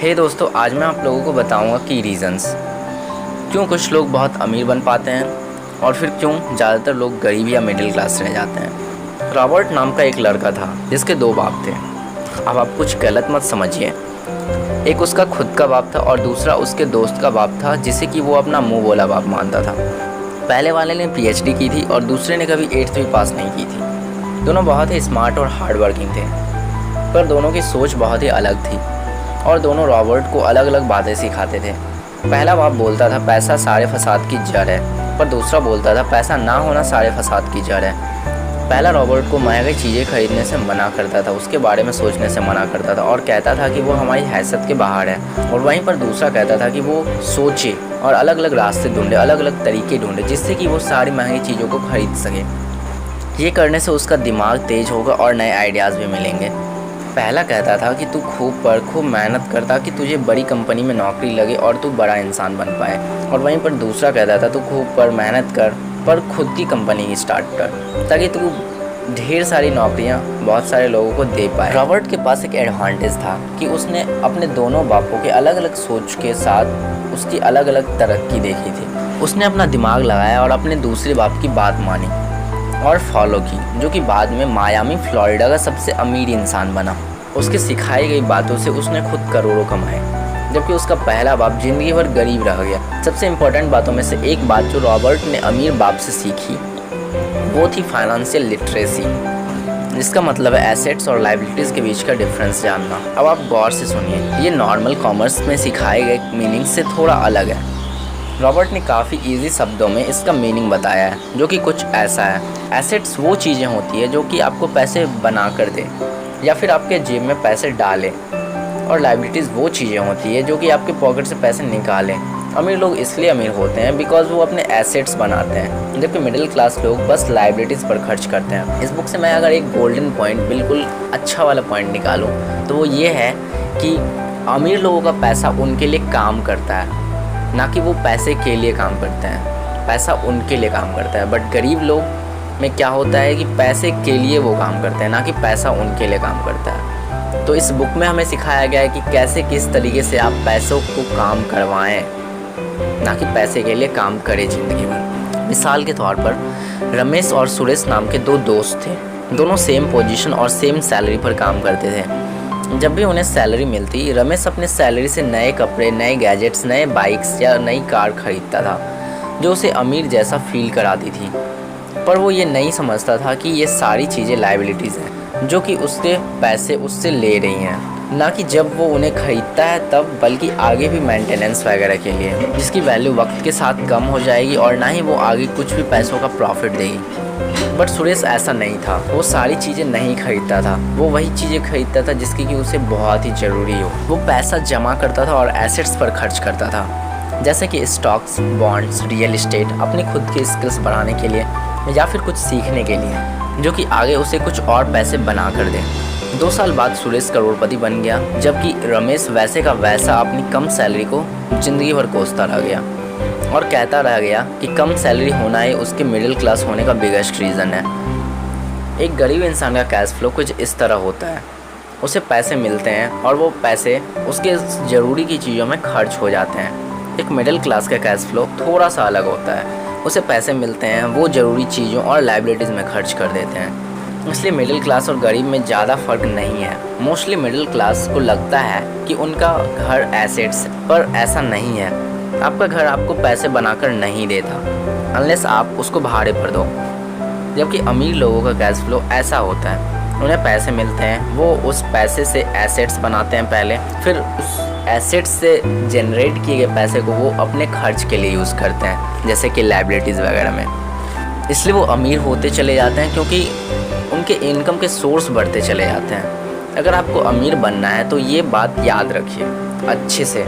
हे दोस्तों, आज मैं आप लोगों को बताऊंगा की रीज़न्स क्यों कुछ लोग बहुत अमीर बन पाते हैं और फिर क्यों ज़्यादातर लोग गरीब या मिडिल क्लास रह जाते हैं। रॉबर्ट नाम का एक लड़का था जिसके दो बाप थे। अब आप कुछ गलत मत समझिए। एक उसका खुद का बाप था और दूसरा उसके दोस्त का बाप था जिसे कि वो अपना मुंह बोला बाप मानता था। पहले वाले ने पीएचडी की थी और दूसरे ने कभी 8th भी पास नहीं की थी। दोनों बहुत ही स्मार्ट और हार्ड वर्किंग थे, पर दोनों की सोच बहुत ही अलग थी और दोनों रॉबर्ट को अलग अलग बातें सिखाते थे। पहला बाप बोलता था पैसा सारे फसाद की जड़ है, पर दूसरा बोलता था पैसा ना होना सारे फसाद की जड़ है। पहला रॉबर्ट को महंगी चीज़ें खरीदने से मना करता था, उसके बारे में सोचने से मना करता था और कहता था कि वो हमारी हैसियत के बाहर है। और वहीं पर दूसरा कहता था कि वो सोचे और अलग अलग रास्ते ढूंढे, अलग अलग तरीके ढूंढे जिससे कि वो सारी महंगी चीज़ों को खरीद सके। ये करने से उसका दिमाग तेज होगा और नए आइडियाज़ भी मिलेंगे। पहला कहता था कि तू खूब पढ़, खूब मेहनत कर ताकि तुझे बड़ी कंपनी में नौकरी लगे और तू बड़ा इंसान बन पाए। और वहीं पर दूसरा कहता था तू खूब पढ़, मेहनत कर, पर खुद की कंपनी स्टार्ट कर ताकि तू ढेर सारी नौकरियां बहुत सारे लोगों को दे पाए। रॉबर्ट के पास एक एडवांटेज था कि उसने अपने दोनों बापों के अलग अलग सोच के साथ उसकी अलग अलग तरक्की देखी थी। उसने अपना दिमाग लगाया और अपने दूसरे बाप की बात मानी और फॉलो की, जो कि बाद में मायामी फ्लोरिडा का सबसे अमीर इंसान बना। उसके सिखाई गई बातों से उसने खुद करोड़ों कमाए, जबकि उसका पहला बाप जिंदगी भर गरीब रह गया। सबसे इम्पोर्टेंट बातों में से एक बात जो रॉबर्ट ने अमीर बाप से सीखी वो थी फाइनेंशियल लिटरेसी, जिसका मतलब है एसेट्स और लायबिलिटीज़ के बीच का डिफरेंस जानना। अब आप गौर से सुनिए, ये नॉर्मल कॉमर्स में सिखाए गए मीनिंग से थोड़ा अलग है। रॉबर्ट ने काफ़ी इजी शब्दों में इसका मीनिंग बताया है, जो कि कुछ ऐसा है। एसेट्स वो चीज़ें होती है जो कि आपको पैसे बना कर दे या फिर आपके जेब में पैसे डाले, और लायबिलिटीज़ वो चीज़ें होती है जो कि आपके पॉकेट से पैसे निकालें। अमीर लोग इसलिए अमीर होते हैं बिकॉज वो अपने एसेट्स बनाते हैं, जबकि मिडिल क्लास लोग बस लायबिलिटीज़ पर खर्च करते हैं। इस बुक से मैं अगर एक गोल्डन पॉइंट, बिल्कुल अच्छा वाला पॉइंट निकालूँ तो वो ये है कि अमीर लोगों का पैसा उनके लिए काम करता है, ना कि वो पैसे के लिए काम करते हैं। पैसा उनके लिए काम करता है। बट गरीब लोग में क्या होता है कि पैसे के लिए वो काम करते हैं, ना कि पैसा उनके लिए काम करता है। तो इस बुक में हमें सिखाया गया है कि कैसे किस तरीके से आप पैसों को काम करवाएं, ना कि पैसे के लिए काम करें ज़िंदगी भर। मिसाल के तौर पर रमेश और सुरेश नाम के दो दोस्त थे। दोनों सेम पोजीशन और सेम सैलरी पर काम करते थे। जब भी उन्हें सैलरी मिलती, रमेश अपने सैलरी से नए कपड़े, नए गैजेट्स, नए बाइक्स या नई कार खरीदता था, जो उसे अमीर जैसा फील कराती थी। पर वो ये नहीं समझता था कि ये सारी चीज़ें लायबिलिटीज़ हैं, जो कि उसके पैसे उससे ले रही हैं, ना कि जब वो उन्हें खरीदता है तब, बल्कि आगे भी मेंटेनेंस वगैरह के लिए, जिसकी वैल्यू वक्त के साथ कम हो जाएगी और ना ही वो आगे कुछ भी पैसों का प्रॉफिट देगी। बट सुरेश ऐसा नहीं था। वो सारी चीज़ें नहीं खरीदता था, वो वही चीज़ें खरीदता था जिसकी कि उसे बहुत ही ज़रूरी हो। वो पैसा जमा करता था और एसेट्स पर खर्च करता था, जैसे कि स्टॉक्स, बॉन्ड्स, रियल इस्टेट, अपनी खुद की स्किल्स बढ़ाने के लिए या फिर कुछ सीखने के लिए, जो कि आगे उसे कुछ और पैसे बना कर दे। 2 साल बाद सुरेश करोड़पति बन गया, जबकि रमेश वैसे का वैसा अपनी कम सैलरी को ज़िंदगी भर कोसता रह गया और कहता रह गया कि कम सैलरी होना ही उसके मिडिल क्लास होने का बिगेस्ट रीज़न है। एक गरीब इंसान का कैश फ्लो कुछ इस तरह होता है। उसे पैसे मिलते हैं और वो पैसे उसके ज़रूरी की चीज़ों में खर्च हो जाते हैं। एक मिडिल क्लास का कैश फ्लो थोड़ा सा अलग होता है। उसे पैसे मिलते हैं, वो ज़रूरी चीज़ों और लायबिलिटीज़ में खर्च कर देते हैं। इसलिए मिडिल क्लास और गरीब में ज़्यादा फ़र्क नहीं है। मोस्टली मिडिल क्लास को लगता है कि उनका घर एसेट्स, पर ऐसा नहीं है। आपका घर आपको पैसे बनाकर नहीं देता अनलेस आप उसको भाड़े पर दो, जबकि अमीर लोगों का कैश फ्लो ऐसा होता है। उन्हें पैसे मिलते हैं, वो उस पैसे से एसेट्स बनाते हैं पहले, फिर उस एसेट्स से जनरेट किए गए पैसे को वो अपने खर्च के लिए यूज़ करते हैं, जैसे कि लायबिलिटीज़ वगैरह में। इसलिए वो अमीर होते चले जाते हैं क्योंकि उनके इनकम के सोर्स बढ़ते चले जाते हैं। अगर आपको अमीर बनना है तो ये बात याद रखिए अच्छे से।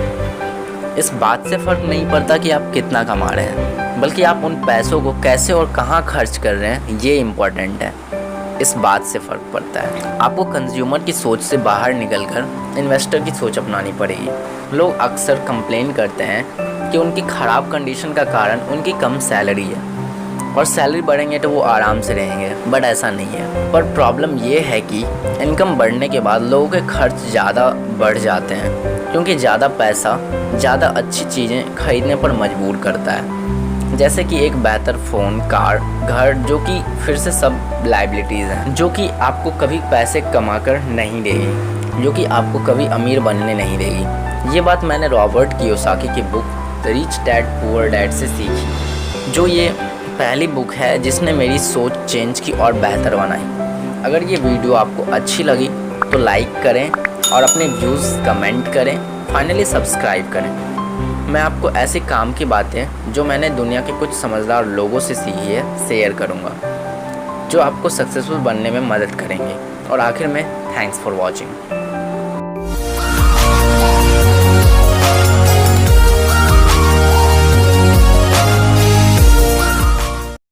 इस बात से फ़र्क नहीं पड़ता कि आप कितना कमा रहे हैं, बल्कि आप उन पैसों को कैसे और कहाँ खर्च कर रहे हैं, ये इम्पोर्टेंट है। इस बात से फ़र्क पड़ता है। आपको कंज्यूमर की सोच से बाहर निकलकर इन्वेस्टर की सोच अपनानी पड़ेगी। लोग अक्सर कंप्लेन करते हैं कि उनकी ख़राब कंडीशन का कारण उनकी कम सैलरी है, और सैलरी बढ़ेंगे तो वो आराम से रहेंगे, बट ऐसा नहीं है। पर प्रॉब्लम ये है कि इनकम बढ़ने के बाद लोगों के खर्च ज़्यादा बढ़ जाते हैं, क्योंकि ज़्यादा पैसा ज़्यादा अच्छी चीज़ें खरीदने पर मजबूर करता है, जैसे कि एक बेहतर फ़ोन, कार, घर, जो कि फिर से सब लाइबिलिटीज़ हैं, जो कि आपको कभी पैसे कमा कर नहीं देगी, जो कि आपको कभी अमीर बनने नहीं देगी। ये बात मैंने रॉबर्ट कियोसाकी की book the rich dad poor dad से सीखी, जो ये पहली बुक है जिसने मेरी सोच चेंज की और बेहतर बनाई। अगर ये वीडियो आपको अच्छी लगी तो लाइक करें और अपने व्यूज़ कमेंट करें, फाइनली सब्सक्राइब करें। मैं आपको ऐसे काम की बातें जो मैंने दुनिया के कुछ समझदार लोगों से सीखी है शेयर करूँगा, जो आपको सक्सेसफुल बनने में मदद करेंगे। और आखिर में थैंक्स फॉर वॉचिंग।